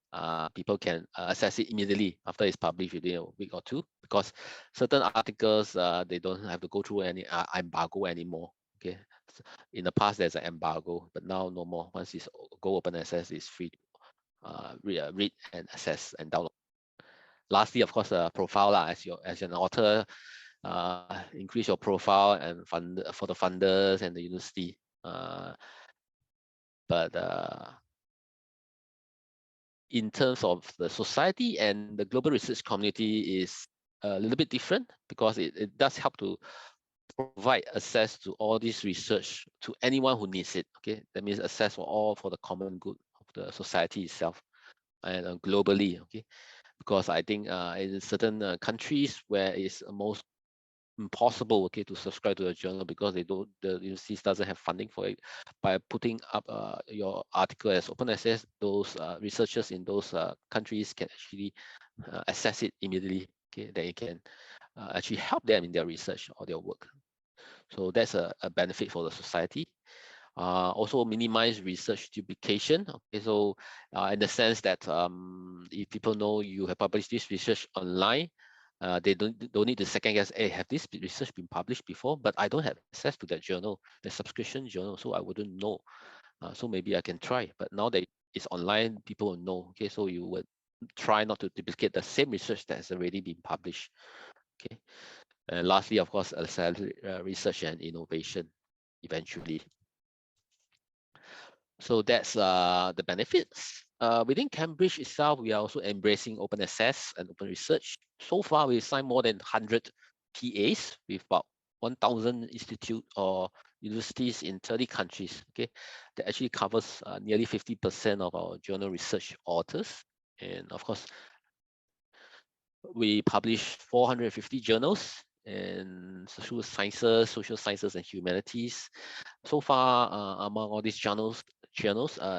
people can access it immediately after it's published within a week or two, because certain articles, they don't have to go through any embargo anymore. Okay, in the past there's an embargo, but now no more. Once it's go open access, it's free to read and access and download. Lastly, of course, profile as an author, increase your profile and for the funders and the university. But in terms of the society and the global research community is a little bit different, because it does help to provide access to all this research to anyone who needs it. Okay, that means access for the common good of the society itself and globally. Okay, because I think in certain countries where it's most impossible, okay, to subscribe to a journal because the university doesn't have funding for it. By putting up your article as open access, those researchers in those countries can actually access it immediately. Okay, they can actually help them in their research or their work. So that's a benefit for the society. Also minimize research duplication. Okay, so in the sense that if people know you have published this research online, they don't need to second guess, hey, have this research been published before? But I don't have access to that journal, the subscription journal, so I wouldn't know. So maybe I can try. But now that it's online, people will know. Okay, so you would try not to duplicate the same research that has already been published. Okay, and lastly, of course, accelerate research and innovation eventually. So that's the benefits. Within Cambridge itself, we are also embracing open access and open research. So far, we've signed more than 100 PAs with about 1,000 institutes or universities in 30 countries. Okay, that actually covers nearly 50% of our journal research authors. And of course, we publish 450 journals in social sciences, and humanities. So far, among all these journals,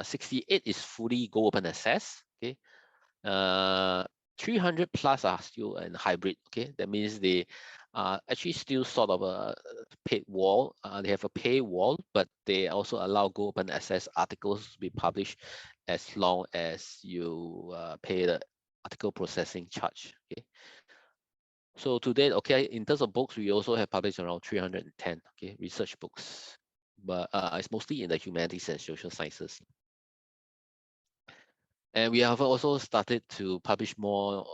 68 is fully go open access. Okay, 300 plus are still in hybrid. Okay, that means they are actually still sort of a paid wall. They have a pay wall, but they also allow go open access articles to be published as long as you pay the article processing charge. Okay. So today, okay, in terms of books, we also have published around 310, okay, research books, but it's mostly in the humanities and social sciences. And we have also started to publish more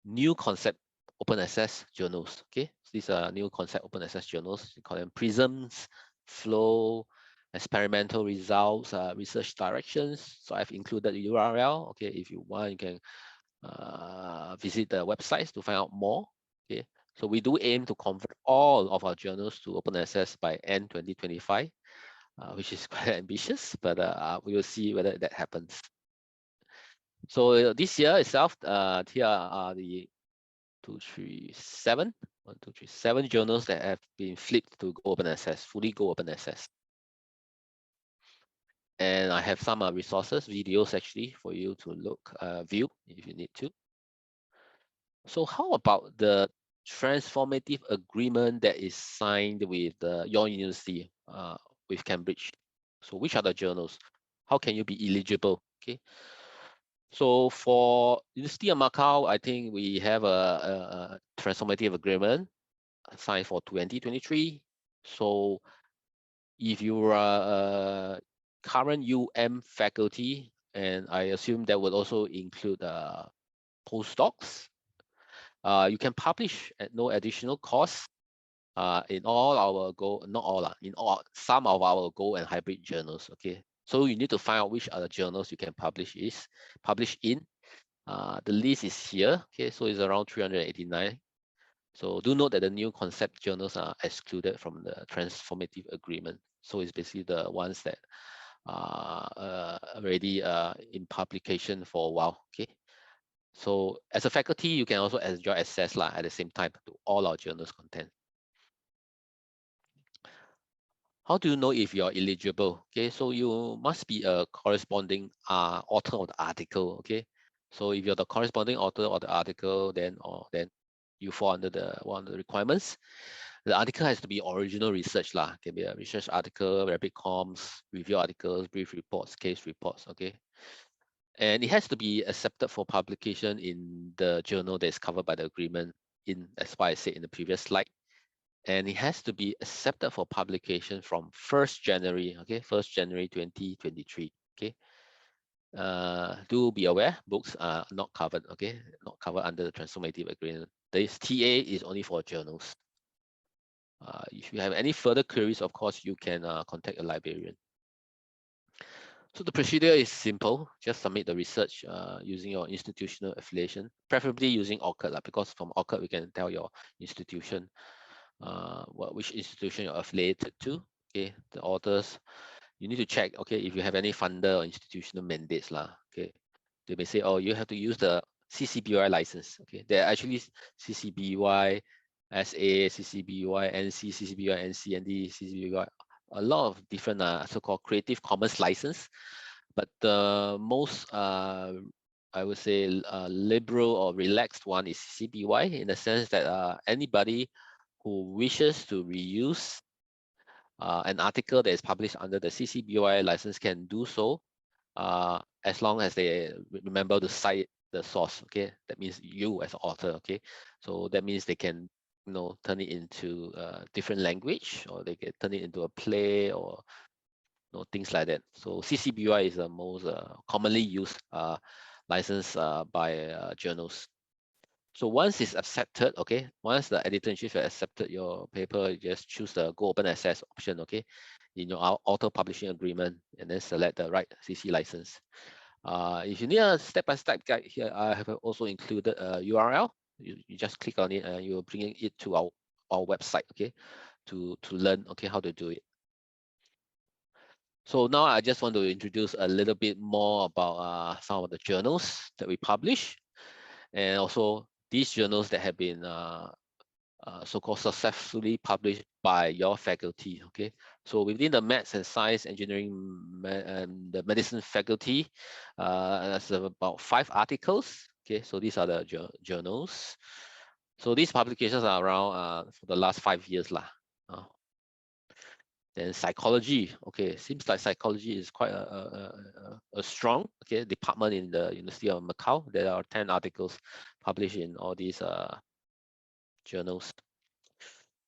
new concept open access journals. Okay, so these are new concept open access journals. We call them prisms, flow, experimental results, research directions. So I've included the URL. Okay, if you want, you can visit the websites to find out more. Okay, so we do aim to convert all of our journals to open access by end 2025, which is quite ambitious, but we will see whether that happens. So this year itself, here are the 7 journals that have been flipped to go open access, fully go open access. And I have some resources, videos actually, for you to look, view if you need to. So how about the transformative agreement that is signed with your university, with Cambridge? So which are the journals? How can you be eligible? Okay. So for University of Macau, I think we have a transformative agreement signed for 2023. So if you are a current faculty, and I assume that would also include postdocs, you can publish at no additional cost in all our not all, in all some of our Go and hybrid journals. Okay, so you need to find out which are the journals you can publish in. The list is here. Okay, so it's around 389. So do note that the new concept journals are excluded from the transformative agreement. So it's basically the ones that are already in publication for a while. Okay. So as a faculty, you can also enjoy access at the same time to all our journals content. How do you know if you're eligible? Okay, so you must be a corresponding author of the article. Okay, so if you're the corresponding author of the article, then you fall under one of the requirements. The article has to be original research lah. Can be a research article, rapid comms, review articles, brief reports, case reports. Okay, and it has to be accepted for publication in the journal that is covered by the agreement. As I said in the previous slide. And it has to be accepted for publication from 1st January, okay, 1st January 2023, okay. Do be aware, books are not covered, okay, not covered under the transformative agreement. This TA is only for journals. If you have any further queries, of course, you can contact a librarian. So the procedure is simple. Just submit the research using your institutional affiliation, preferably using ORCID, because from ORCID we can tell your institution which institution you're affiliated to. Okay, the authors, you need to check, okay, if you have any funder or institutional mandates lah. Okay, they may say, oh, you have to use the CCBY license. Okay, they're actually CCBY SA, CCBY, NC, CCBY, NC, ND, CCBY, a lot of different so-called Creative Commons license, but the most I would say liberal or relaxed one is CCBY, in the sense that anybody who wishes to reuse an article that is published under the CCBY license can do so, as long as they remember to cite the source. Okay, that means you as author. Okay, so that means they can turn it into a different language, or they can turn it into a play, or things like that. So CCBY is the most commonly used license by journals. So once it's accepted, okay, once the editor-in-chief has accepted your paper, you just choose the Go Open Access option, okay, in your author publishing agreement, and then select the right CC license. If you need a step-by-step guide here, I have also included a URL. You just click on it and you're bringing it to our website, okay, to learn, okay, how to do it. So now I just want to introduce a little bit more about some of the journals that we publish, and also these journals that have been so-called successfully published by your faculty. Okay, so within the maths and science, engineering, and the medicine faculty, there's about 5 articles. Okay, so these are the journals. So these publications are around for the last 5 years lah. Then psychology, okay, seems like psychology is quite a strong department in the University of Macao. There are 10 articles published in all these journals.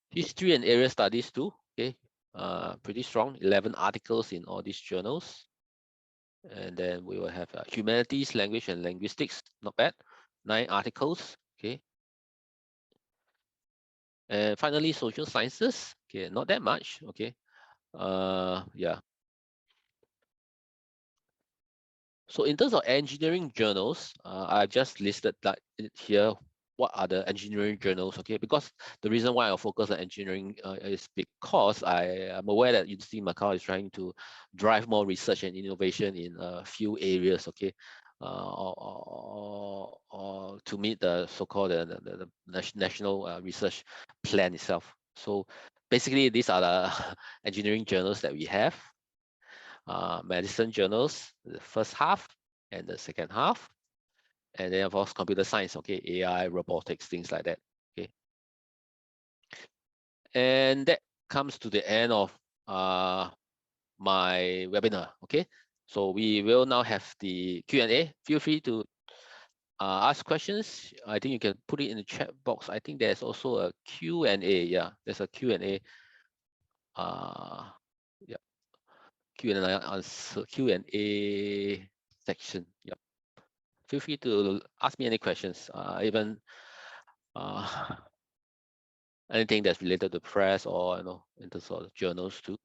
History and area studies too, okay, pretty strong, 11 articles in all these journals. And then we will have humanities, language and linguistics, not bad, 9 articles, okay. And finally, social sciences, okay, not that much, okay. Yeah. So in terms of engineering journals, I've just listed that here. What are the engineering journals? Okay, because the reason why I focus on engineering is because I am aware that University of Macao is trying to drive more research and innovation in a few areas. Okay, or to meet the so-called the national research plan itself. So basically, these are the engineering journals that we have. Medicine journals, the first half and the second half, and then of course computer science, okay, AI, robotics, things like that, okay. And that comes to the end of my webinar, okay. So we will now have the Q&A. Feel free to ask questions. I think you can put it in the chat box. I think there's also a Q&A. Yeah, there's a Q&A. Yeah. Q&A answer, Q&A section. Yep. Feel free to ask me any questions, even anything that's related to press, or in terms of journals too.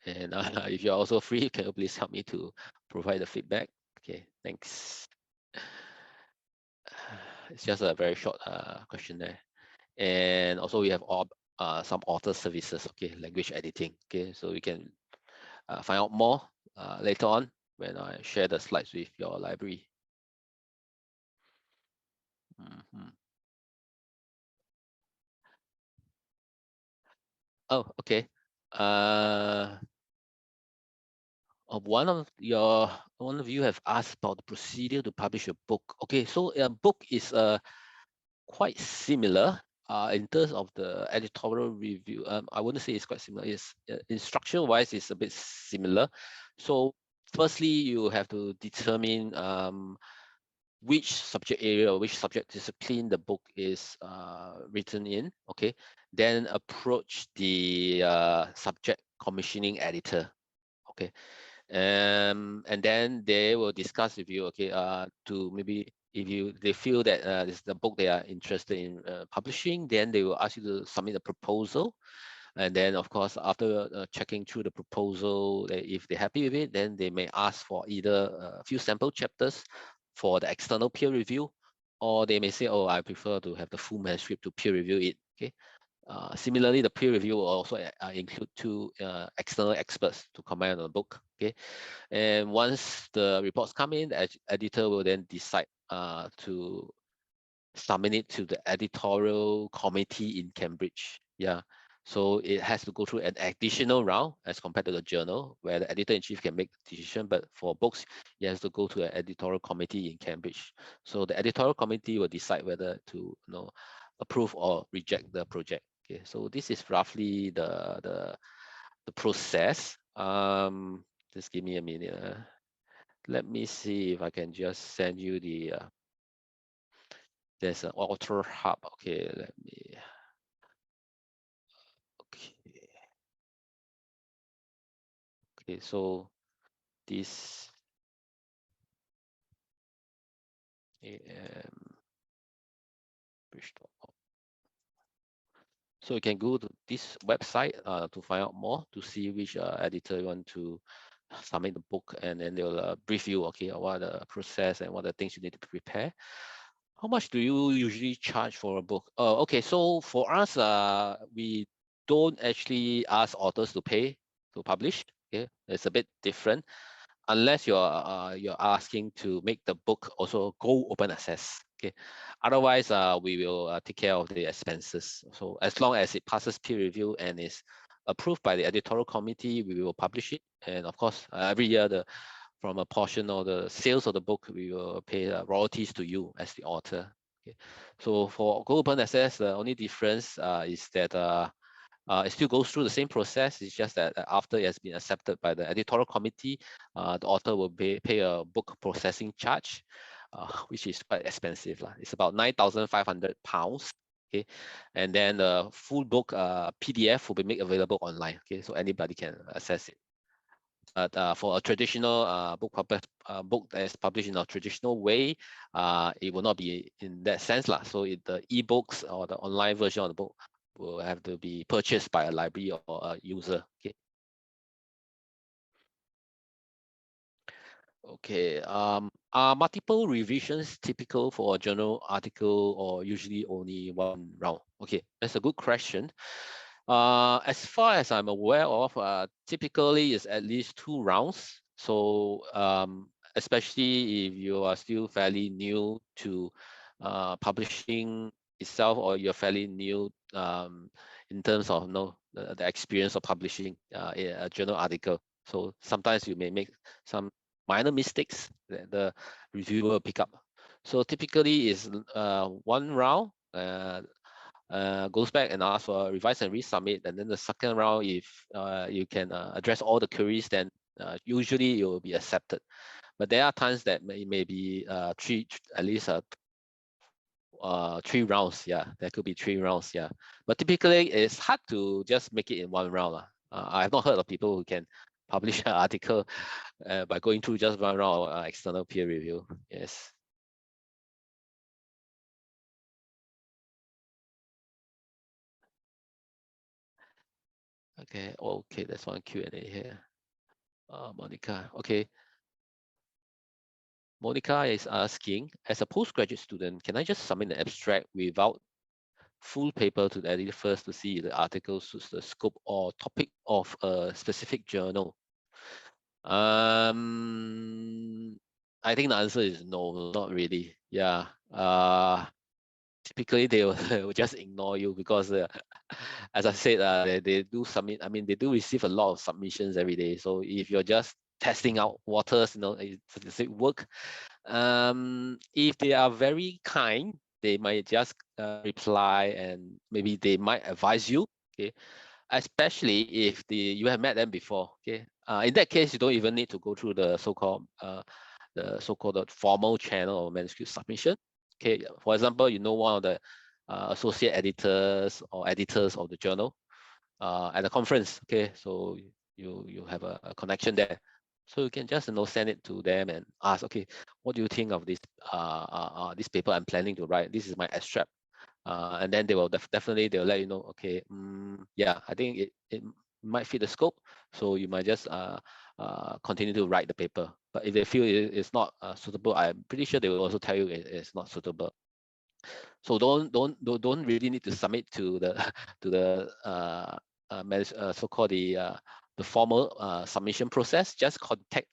And if you're also free, can you please help me to provide the feedback? Okay, thanks. It's just a very short questionnaire. And also we have some author services, okay, language editing, okay, so we can find out more later on when I share the slides with your library. Oh, okay. One of you have asked about the procedure to publish a book. Okay, so a book is quite similar in terms of the editorial review. I wouldn't say it's quite similar. It's instruction-wise, it's a bit similar. So firstly, you have to determine which subject area or which subject discipline the book is written in. Okay, then approach the subject commissioning editor. Okay, and then they will discuss with you, okay, to maybe if they feel that this is the book they are interested in publishing, then they will ask you to submit a proposal. And then of course, after checking through the proposal, if they're happy with it, then they may ask for either a few sample chapters for the external peer review, or they may say, oh, I prefer to have the full manuscript to peer review it. Okay, Similarly, the peer review will also include two external experts to comment on the book. Okay, and once the reports come in, the editor will then decide to submit it to the editorial committee in Cambridge. Yeah, so it has to go through an additional round as compared to the journal, where the editor-in-chief can make the decision. But for books, it has to go to an editorial committee in Cambridge. So the editorial committee will decide whether to approve or reject the project. Okay, so this is roughly the process. Just give me a minute. Let me see if I can just send you the there's an author hub. Okay, let me. Okay, okay. So this um, so you can go to this website to find out more, to see which editor you want to submit the book, and then they'll brief you, okay, what are the process and what are the things you need to prepare. How much do you usually charge for a book? Okay, so for us, we don't actually ask authors to pay to publish. Okay, it's a bit different, unless you're asking to make the book also go open access. Okay, otherwise we will take care of the expenses. So as long as it passes peer review and is approved by the editorial committee, we will publish it. And of course, every year from a portion of the sales of the book, we will pay royalties to you as the author. Okay, so for go open access, the only difference is that it still goes through the same process. It's just that after it has been accepted by the editorial committee, the author will pay a book processing charge, which is quite expensive. It's about £9,500. Okay, and then the full book PDF will be made available online. Okay, so anybody can access it. But for a traditional book that is published in a traditional way, it will not be in that sense. So the ebooks or the online version of the book will have to be purchased by a library or a user. Okay. Okay. Are multiple revisions typical for a journal article, or usually only one round? Okay, that's a good question. As far as I'm aware of, typically it's at least 2 rounds. So especially if you are still fairly new to publishing itself, or you're fairly new in terms of the experience of publishing a journal article. So sometimes you may make some minor mistakes that the reviewer will pick up. So typically is one round. Goes back and asks for a revise and resubmit, and then the second round, if you can address all the queries, then usually it will be accepted. But there are times that may be at least 3 rounds. Yeah, there could be 3 rounds. Yeah, but typically it's hard to just make it in one round. I have not heard of people who can publish an article by going through just one round of external peer review. Yes. Okay. Okay, that's one Q&A here. Monica. Okay. Monica is asking, as a postgraduate student, can I just submit an abstract without full paper to the editor first to see if the article suits the scope or topic of a specific journal? I think the answer is no, not really. Yeah. Typically they will, they will just ignore you because as I said, they do submit. I mean, they do receive a lot of submissions every day. So if you're just testing out waters, does it work? If they are very kind, they might just reply, and maybe they might advise you. Okay, especially if you have met them before. Okay, in that case, you don't even need to go through the so-called formal channel of manuscript submission. Okay, for example, one of the associate editors or editors of the journal at a conference. Okay, so you have a connection there, so you can just send it to them and ask, okay, what do you think of this paper I'm planning to write? This is my extract, and then they will definitely they'll let you know. Okay, yeah, I think it might fit the scope, so you might just continue to write the paper. But if they feel it's not suitable, I'm pretty sure they will also tell you it's not suitable. So don't really need to submit to the to the so-called the formal submission process. Just contact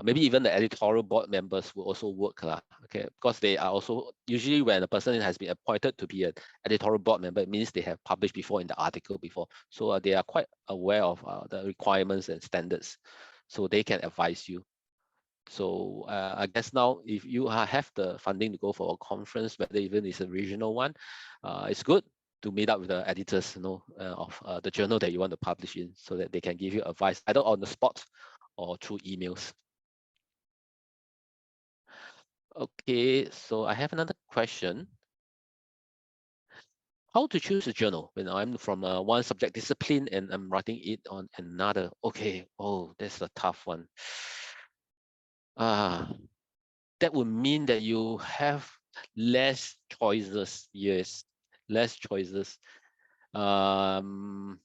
maybe even the editorial board members will also work, okay, because they are also usually when a person has been appointed to be an editorial board member, it means they have published before in the article before, so they are quite aware of the requirements and standards, so they can advise you. So I guess now if you have the funding to go for a conference, whether even it's a regional one, it's good to meet up with the editors, of the journal that you want to publish in, so that they can give you advice either on the spot or through emails. Okay, so I have another question. How to choose a journal when I'm from one subject discipline and I'm writing it on another? Okay, oh, that's a tough one. That would mean that you have less choices. Yes, less choices. You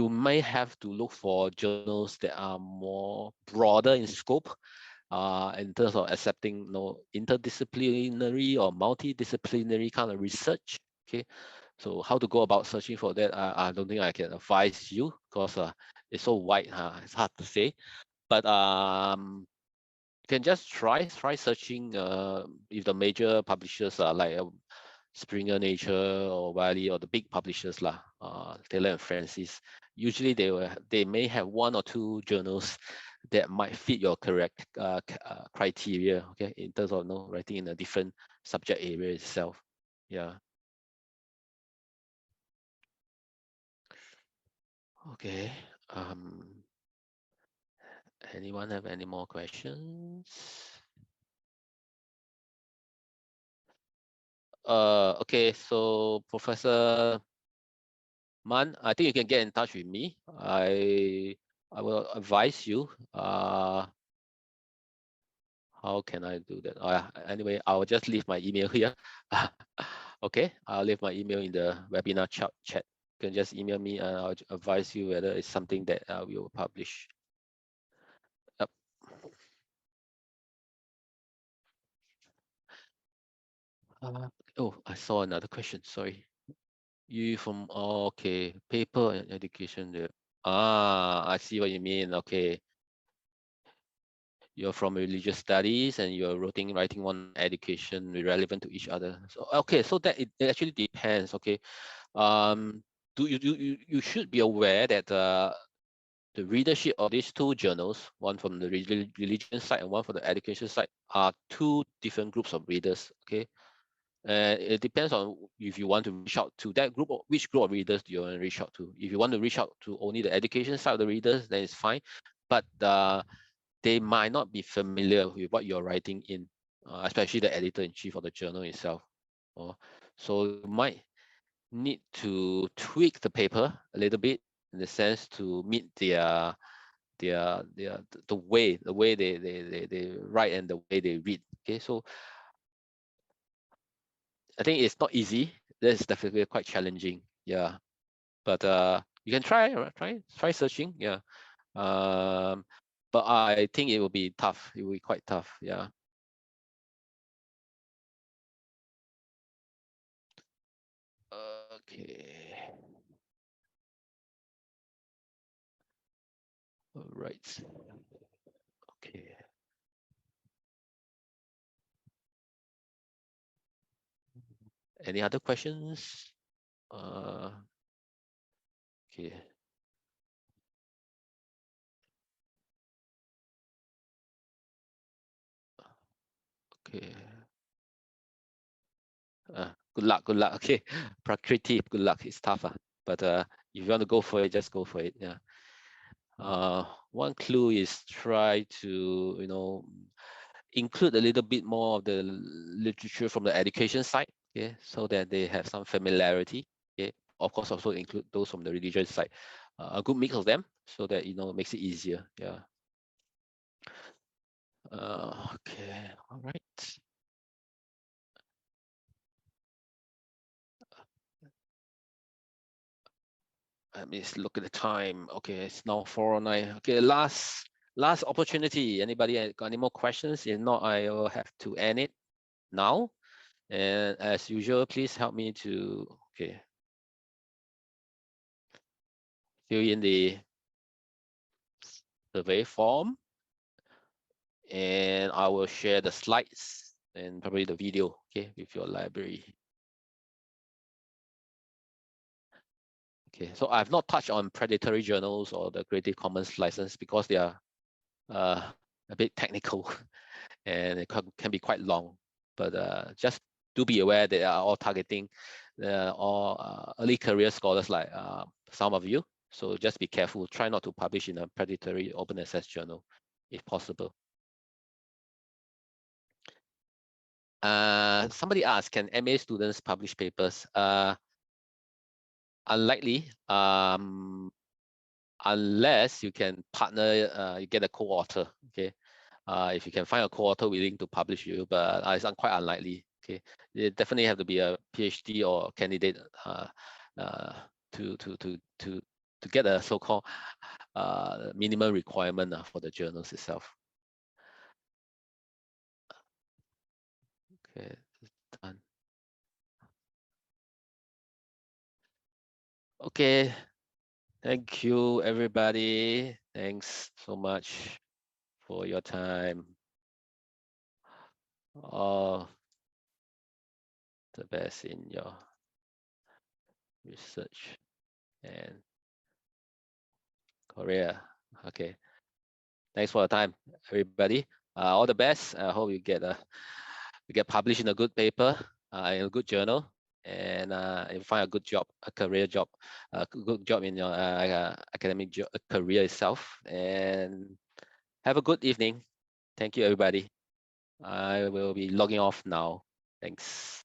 may have to look for journals that are more broader in scope, in terms of accepting interdisciplinary or multidisciplinary kind of research. Okay, so how to go about searching for that? I don't think I can advise you, because it's so wide. It's hard to say. But you can just try searching if the major publishers are like Springer Nature or Wiley, or the big publishers lah, Taylor and Francis. Usually they may have one or two journals that might fit your correct criteria, okay, in terms of writing in a different subject area itself. Yeah. Okay. Anyone have any more questions? Okay, so Professor Man, I think you can get in touch with me. I will advise you. How can I do that? Oh, yeah. Anyway, I'll just leave my email here. Okay, I'll leave my email in the webinar chat. You can just email me and I'll advise you whether it's something that we will publish. Yep. Oh, I saw another question. Sorry. You from okay, paper and education there. I see what you mean. Okay. You're from religious studies and you're writing one education relevant to each other. So okay, so that it actually depends. Okay, you should be aware that the readership of these two journals, one from the religion side and one from the education side, are two different groups of readers. Okay, it depends on if you want to reach out to that group, or which group of readers do you want to reach out to. If you want to reach out to only the education side of the readers, then it's fine. But they might not be familiar with what you're writing in, especially the editor-in-chief of the journal itself. So you might need to tweak the paper a little bit in the sense to meet the way they write and the way they read. Okay, so I think it's not easy. That's definitely quite challenging. Yeah, but you can try searching. Yeah, but I think it will be tough. It will be quite tough. Yeah. Okay. All right. Okay. Any other questions? Okay. Okay. Good luck. Good luck. Okay. Prakriti. Good luck. It's tough, but if you want to go for it, just go for it. Yeah. One clue is try to include a little bit more of the literature from the education side, okay, so that they have some familiarity. Okay, of course, also include those from the religious side. A good mix of them, so that makes it easier. Yeah. Okay. All right. Let me look at the time. Okay, it's now 4:09. Okay, last opportunity. Anybody got any more questions? If not, I will have to end it now. And as usual, please help me to fill in the survey form, and I will share the slides and probably the video, with your library. Okay, so I've not touched on predatory journals or the Creative Commons license because they are a bit technical and it can be quite long. But just do be aware they are all targeting all early career scholars like some of you. So just be careful. Try not to publish in a predatory open access journal if possible. Somebody asked, can MA students publish papers? Unlikely, unless you can partner, you get a co-author. Okay, if you can find a co-author willing to publish you, but it's quite unlikely. Okay, you definitely have to be a PhD or candidate to get a so-called minimum requirement for the journals itself. Okay, done. Okay, thank you everybody. Thanks so much for your time. All the best in your research and career. Okay, thanks for your time, everybody. All the best. I hope you get published in a good paper, in a good journal, and you find a good job, a career job, a good job in your academic career itself. And have a good evening. Thank you, everybody. I will be logging off now. Thanks.